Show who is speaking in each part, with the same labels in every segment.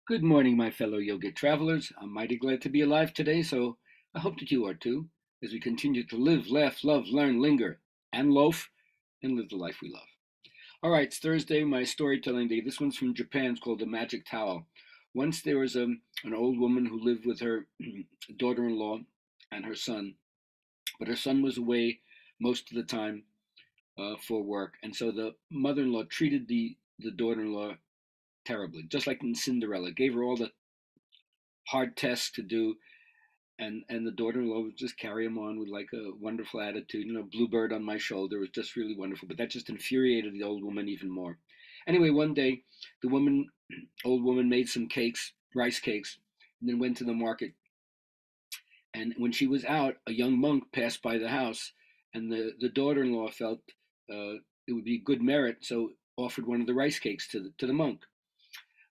Speaker 1: Good morning, my fellow yogic travelers. I'm mighty glad to be alive today, so I hope that you are too, as we continue to live, laugh, love, learn, linger, and loaf, and live the life we love. All right, it's Thursday, my storytelling day. This one's from Japan. It's called The Magic Towel. Once there was an old woman who lived with her daughter in law and her son, but her son was away most of the time for work, and so the mother in law treated the daughter in law terribly, just like in Cinderella, gave her all the hard tests to do, and the daughter-in-law would just carry him on with like a wonderful attitude. Bluebird on my shoulder was just really wonderful. But that just infuriated the old woman even more. Anyway, one day, the woman, old woman, made some cakes, rice cakes, and then went to the market. And when she was out, a young monk passed by the house, and the daughter-in-law felt it would be good merit, so offered one of the rice cakes to the monk.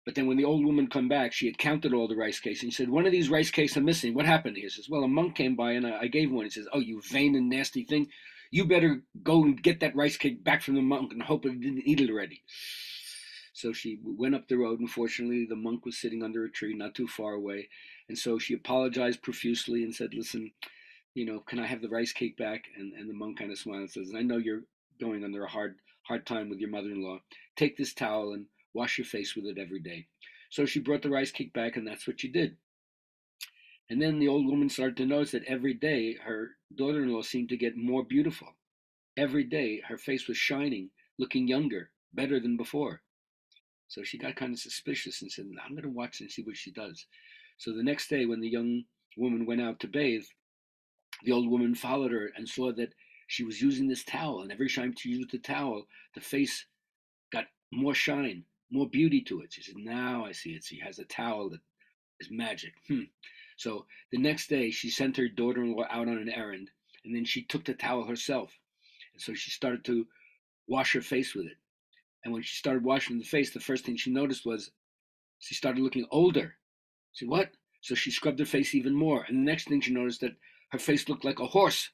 Speaker 1: But then when the old woman come back, she had counted all the rice cakes, and she said, "One of these rice cakes are missing. What happened?" He says, "Well, a monk came by and I gave one." He says, "Oh, you vain and nasty thing. You better go and get that rice cake back from the monk and hope it didn't eat it already." So she went up the road. Unfortunately, the monk was sitting under a tree not too far away. And so she apologized profusely and said, "Listen, can I have the rice cake back?" And the monk kind of smiled and says, "I know you're going under a hard time with your mother-in-law. Take this towel and wash your face with it every day." So she brought the rice cake back, and that's what she did. And then the old woman started to notice that every day her daughter-in-law seemed to get more beautiful. Every day her face was shining, looking younger, better than before. So she got kind of suspicious and said, "I'm going to watch and see what she does." So the next day, when the young woman went out to bathe, the old woman followed her and saw that she was using this towel. And every time she used the towel, the face got more shine, more beauty to it. She said, "Now I see it. She has a towel that is magic." So the next day, she sent her daughter in law out on an errand. And then she took the towel herself. And so she started to wash her face with it. And when she started washing the face, the first thing she noticed was she started looking older. She said, "What?" So she scrubbed her face even more. And the next thing she noticed that her face looked like a horse.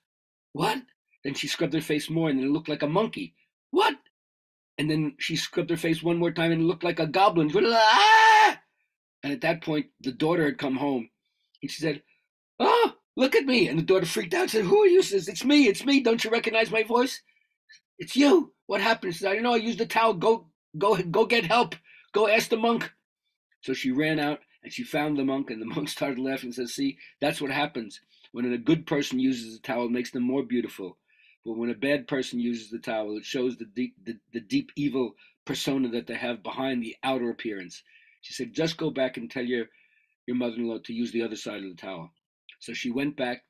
Speaker 1: "What?" Then she scrubbed her face more and it looked like a monkey. "What?" And then she scrubbed her face one more time and it looked like a goblin. "Ah!" And at that point, the daughter had come home and she said, "Oh, look at me." And the daughter freaked out and said, "Who are you?" She says, It's me. Don't you recognize my voice?" "It's you. What happened?" She said, "I don't know. I used the towel. Go get help. Go ask the monk." So she ran out and she found the monk, and the monk started laughing and says, "See, that's what happens. When a good person uses a towel, it makes them more beautiful. But when a bad person uses the towel, it shows the deep evil persona that they have behind the outer appearance." She said, "Just go back and tell your mother in law to use the other side of the towel." So she went back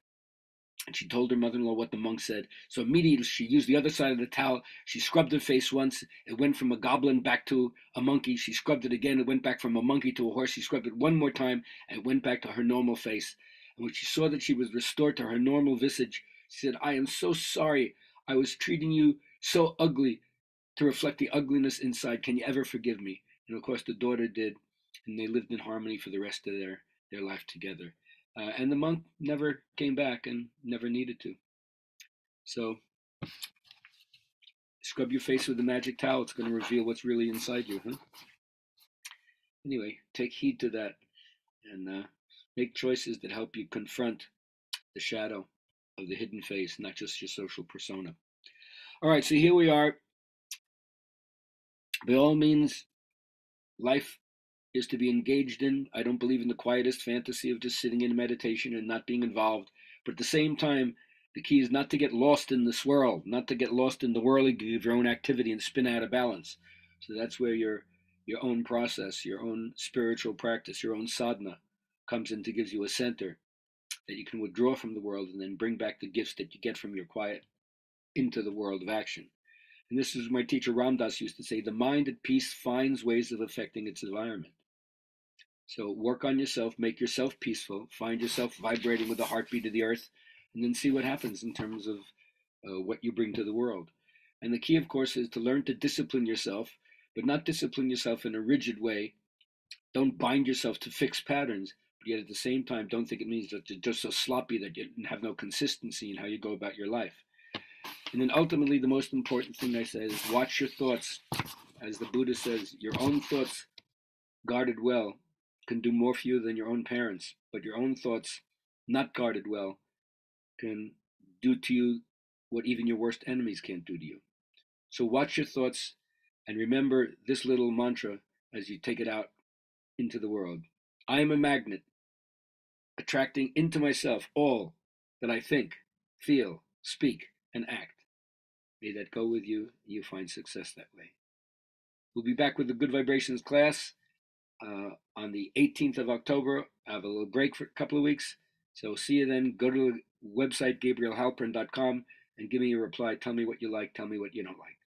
Speaker 1: and she told her mother-in-law what the monk said. So immediately she used the other side of the towel. She scrubbed her face once. It went from a goblin back to a monkey. She scrubbed it again. It went back from a monkey to a horse. She scrubbed it one more time, and it went back to her normal face. And when she saw that she was restored to her normal visage, she said, "I am so sorry. I was treating you so ugly to reflect the ugliness inside. Can you ever forgive me?" And of course, the daughter did, and they lived in harmony for the rest of their life together. And the monk never came back and never needed to. So scrub your face with the magic towel. It's going to reveal what's really inside you. Huh? Anyway, take heed to that and make choices that help you confront the shadow of the hidden face, not just your social persona. All right, so here we are. By all means, life is to be engaged in. I don't believe in the quietest fantasy of just sitting in meditation and not being involved. But at the same time, the key is not to get lost in the swirl, not to get lost in the whirligig of your own activity and spin out of balance. So that's where your own process, your own spiritual practice, your own sadhana comes in to gives you a center that you can withdraw from the world and then bring back the gifts that you get from your quiet into the world of action. And this is my teacher Ramdas used to say, the mind at peace finds ways of affecting its environment. So work on yourself, make yourself peaceful, find yourself vibrating with the heartbeat of the earth, and then see what happens in terms of what you bring to the world. And the key, of course, is to learn to discipline yourself, but not discipline yourself in a rigid way. Don't bind yourself to fixed patterns, but yet at the same time, don't think it means that you're just so sloppy that you have no consistency in how you go about your life. And then ultimately, the most important thing I say is watch your thoughts. As the Buddha says, your own thoughts guarded well can do more for you than your own parents, but your own thoughts, not guarded well, can do to you what even your worst enemies can't do to you. So watch your thoughts and remember this little mantra as you take it out into the world. I am a magnet, attracting into myself all that I think, feel, speak, and act. May that go with you, and you find success that way. We'll be back with the Good Vibrations class on the 18th of October. I have a little break for a couple of weeks. So see you then. Go to the website, gabrielhalpern.com, and give me a reply. Tell me what you like. Tell me what you don't like.